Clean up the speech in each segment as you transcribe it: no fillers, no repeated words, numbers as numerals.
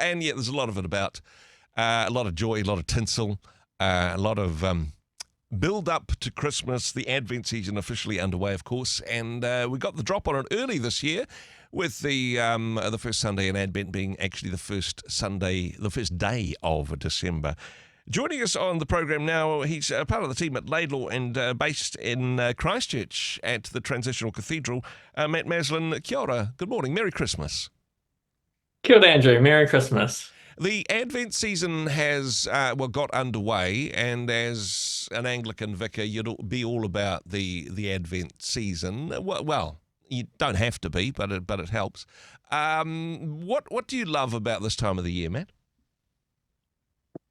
and yet there's a lot of it about a lot of joy, a lot of tinsel, a lot of build up to Christmas. The Advent season officially underway, of course, and we got the drop on it early this year, with the first Sunday in Advent being actually the first day of December. Joining us on the program now, he's part of the team at Laidlaw and based in Christchurch at the Transitional Cathedral. Matt Maslin, kia ora. Good morning. Merry Christmas. Kia ora, Andrew. Merry Christmas. The Advent season has got underway, and as an Anglican vicar, you'd be all about the Advent season. Well, you don't have to be, but it helps. What do you love about this time of the year, Matt?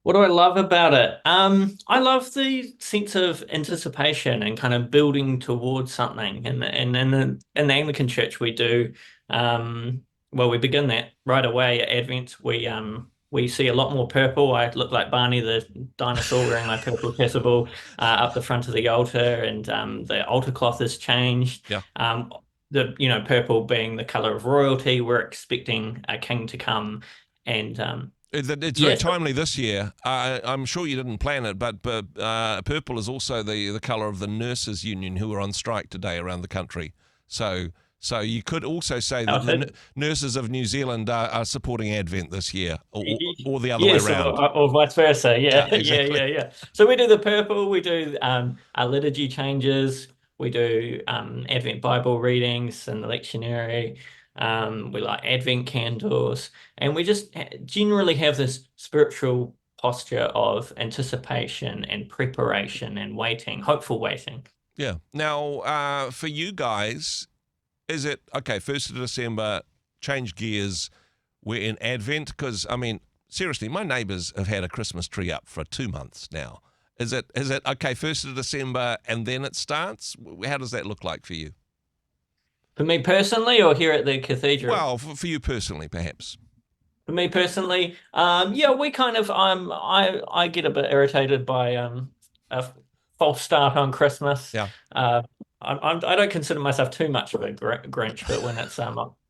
What do I love about it? I love the sense of anticipation and kind of building towards something. And in the Anglican Church, we do we begin that right away at Advent. We see a lot more purple. I look like Barney the dinosaur wearing my purple chasuble up the front of the altar, and the altar cloth has changed. Yeah. The purple being the color of royalty. We're expecting a king to come, and it's very timely this year. I'm sure you didn't plan it, but purple is also the colour of the nurses' union who are on strike today around the country. So you could also say that the nurses of New Zealand are supporting Advent this year, or the other way around. Or vice versa. Yeah, exactly. yeah. So we do the purple. We do our liturgy changes. We do Advent Bible readings and the lectionary. We like Advent candles, and we just generally have this spiritual posture of anticipation and preparation and waiting, hopeful waiting. Yeah. Now, for you guys, is it, okay, 1st of December, change gears, we're in Advent? Because, I mean, seriously, my neighbours have had a Christmas tree up for 2 months now. Is it okay, 1st of December, and then it starts? How does that look like for you? For me personally, or here at the cathedral? Well, for you personally, perhaps. For me personally, we kind of I get a bit irritated by a false start on Christmas. Yeah. I don't consider myself too much of a Grinch, but when it's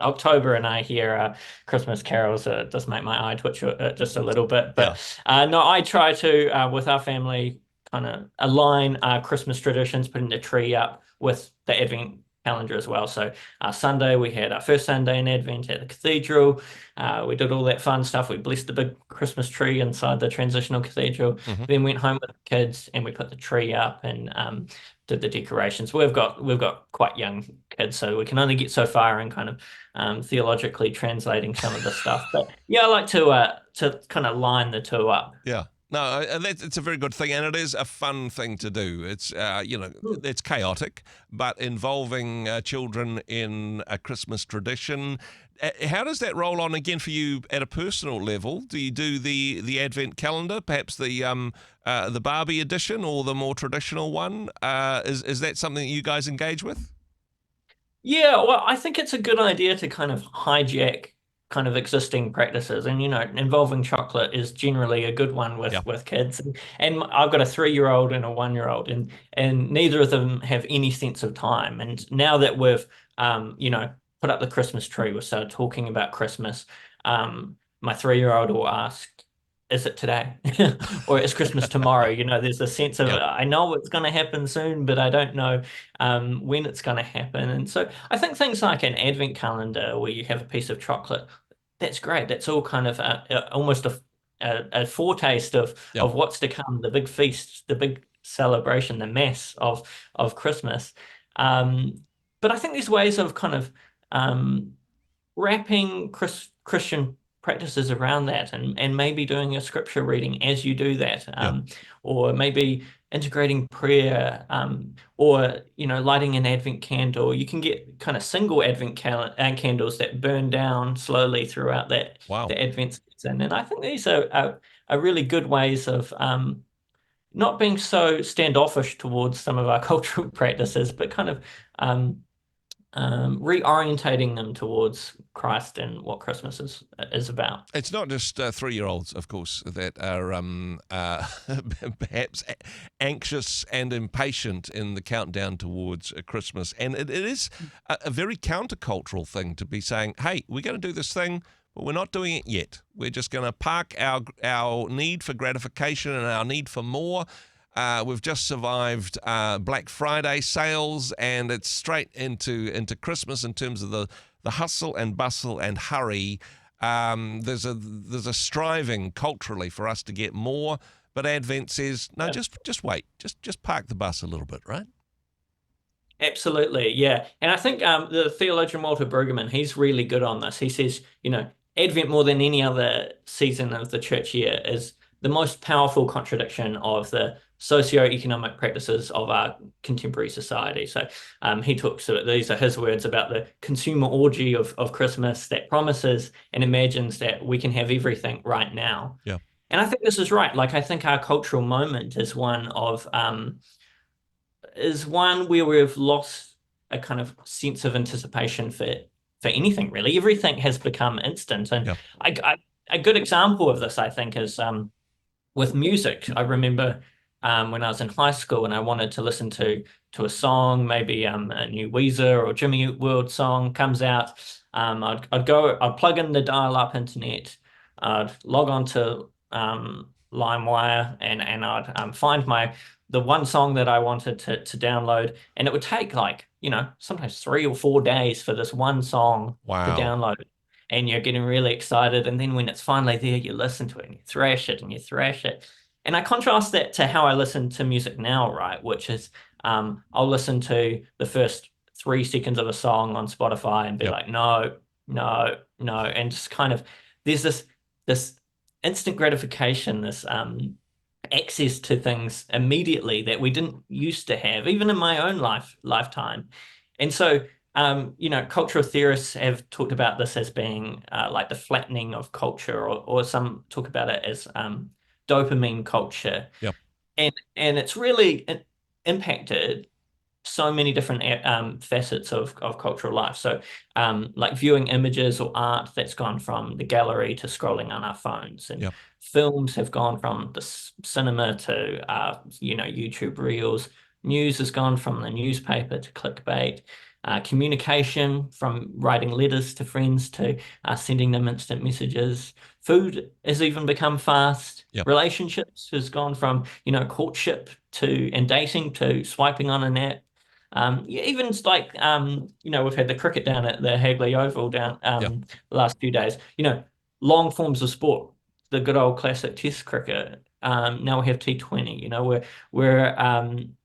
October and I hear Christmas carols, it does make my eye twitch just a little bit. But no, I try to with our family kind of align our Christmas traditions, putting the tree up with the Advent calendar as well. So Sunday we had our first Sunday in Advent at the cathedral. We did all that fun stuff. We blessed the big Christmas tree inside the transitional cathedral. Mm-hmm. Then went home with the kids and we put the tree up and did the decorations. We've got quite young kids, so we can only get so far in kind of theologically translating some of the stuff. But yeah, I like to kind of line the two up. Yeah. No, it's a very good thing, and it is a fun thing to do. It's it's chaotic, but involving children in a Christmas tradition. How does that roll on again for you at a personal level? Do you do the Advent calendar, perhaps the Barbie edition, or the more traditional one? Is that something that you guys engage with? Yeah, well, I think it's a good idea to kind of hijack kind of existing practices, and involving chocolate is generally a good one with kids, and I've got a 3-year-old and a 1-year-old, and neither of them have any sense of time. And now that we've put up the Christmas tree, we started talking about Christmas, my 3-year-old will ask, is it today? Or is Christmas tomorrow? There's a sense of, I know it's going to happen soon, but I don't know when it's going to happen. And so I think things like an Advent calendar where you have a piece of chocolate, that's great. That's all kind of almost a foretaste of what's to come, the big feast, the big celebration, the mass of Christmas. But I think there's ways of kind of wrapping Christian practices around that, and maybe doing a scripture reading as you do that, or maybe integrating prayer, or lighting an Advent candle. You can get kind of single Advent candles that burn down slowly throughout the Advent season. And I think these are really good ways of not being so standoffish towards some of our cultural practices, but kind of reorientating them towards Christ and what Christmas is about. It's not just 3-year-olds, of course, that are perhaps anxious and impatient in the countdown towards Christmas. And it is a very countercultural thing to be saying, hey, we're going to do this thing, but we're not doing it yet. We're just going to park our need for gratification and our need for more. We've just survived Black Friday sales, and it's straight into Christmas in terms of the hustle and bustle and hurry. There's a striving culturally for us to get more, but Advent says, no, just wait. Just park the bus a little bit, right? Absolutely, yeah. And I think the theologian Walter Brueggemann, he's really good on this. He says, Advent more than any other season of the church year is the most powerful contradiction of the socio-economic practices of our contemporary society. So he talks about, these are his words, about the consumer orgy of Christmas that promises and imagines that we can have everything right now. Yeah. And I think this is right. Like, I think our cultural moment is one where we've lost a kind of sense of anticipation for anything, really. Everything has become instant. And a good example of this, I think, is with music. I remember when I was in high school and I wanted to listen to a song, maybe a new Weezer or Jimmy Eat World song comes out. I'd plug in the dial-up internet, I'd log on to LimeWire, and I'd find the one song that I wanted to download, and it would take sometimes 3 or 4 days for this one song to download. And you're getting really excited, and then when it's finally there, you listen to it and you thrash it and you thrash it. And I contrast that to how I listen to music now, right? Which is I'll listen to the first 3 seconds of a song on Spotify and be like, no, no, no, and just kind of there's this instant gratification, this access to things immediately that we didn't used to have, even in my own lifetime. And so cultural theorists have talked about this as being like the flattening of culture, or some talk about it as dopamine culture. Yep. And it's really impacted so many different facets of cultural life. So like viewing images or art that's gone from the gallery to scrolling on our phones, and films have gone from the cinema to YouTube reels. News has gone from the newspaper to clickbait. Communication, from writing letters to friends to sending them instant messages. Food has even become fast. Yep. Relationships has gone from courtship and dating to swiping on an app. Even like we've had the cricket down at the Hagley Oval the last few days. Long forms of sport, the good old classic Test cricket. Now we have T20.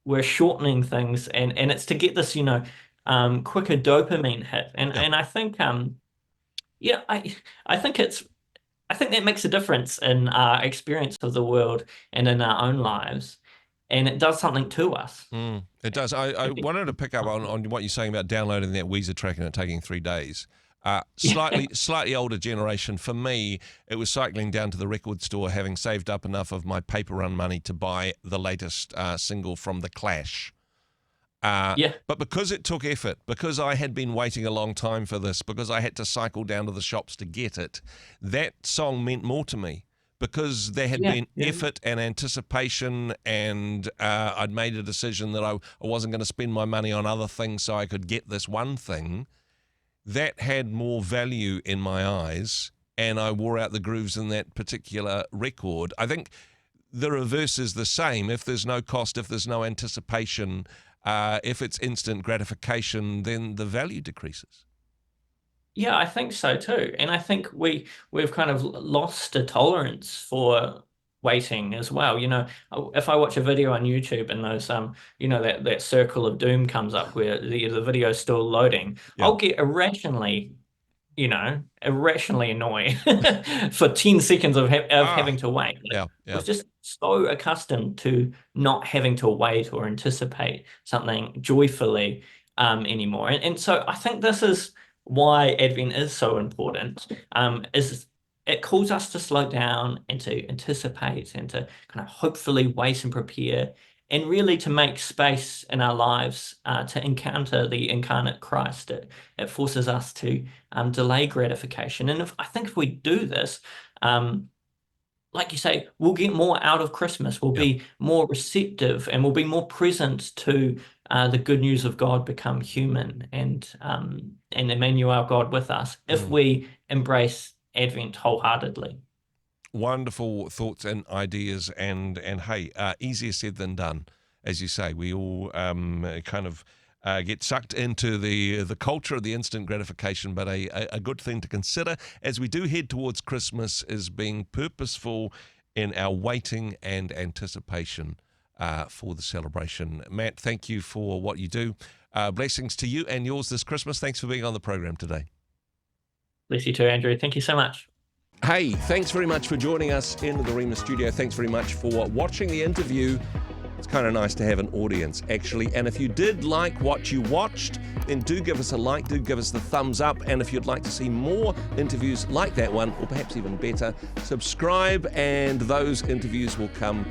We're shortening things, and it's to get this quicker dopamine hit, and I think I think that makes a difference in our experience of the world and in our own lives, and it does something to us. It does. I wanted to pick up on what you're saying about downloading that Weezer track and it taking 3 days. Slightly older generation. For me, it was cycling down to the record store, having saved up enough of my paper run money to buy the latest single from The Clash. But because it took effort, because I had been waiting a long time for this, because I had to cycle down to the shops to get it, that song meant more to me, because there had been effort and anticipation, and I'd made a decision that I wasn't going to spend my money on other things so I could get this one thing. That had more value in my eyes, and I wore out the grooves in that particular record. I think the reverse is the same. If there's no cost, if there's no anticipation, if it's instant gratification, then the value decreases. Yeah, I think so too. And I think we've kind of lost a tolerance for waiting as well. If I watch a video on YouTube and those that circle of doom comes up where the video is still loading, I'll get irrationally annoyed for 10 seconds of having to wait. I was just so accustomed to not having to wait or anticipate something joyfully anymore. And so I think this is why Advent is so important, is it calls us to slow down and to anticipate and to kind of hopefully wait and prepare, and really to make space in our lives to encounter the incarnate Christ. It forces us to delay gratification. And I think if we do this, like you say, we'll get more out of Christmas. We'll be more receptive, and we'll be more present to the good news of God become human, and Emmanuel, God with us, if we embrace Advent wholeheartedly. Wonderful thoughts and ideas, and hey, easier said than done, as you say. We all kind of get sucked into the culture of the instant gratification, but a good thing to consider as we do head towards Christmas is being purposeful in our waiting and anticipation for the celebration. Matt, thank you for what you do. Blessings to you and yours this Christmas. Thanks for being on the program today. Bless you too, Andrew. Thank you so much. Hey, thanks very much for joining us in the Rhema studio. Thanks very much for watching the interview. It's kind of nice to have an audience, actually. And if you did like what you watched, then do give us a like, do give us the thumbs up. And if you'd like to see more interviews like that one, or perhaps even better, subscribe, and those interviews will come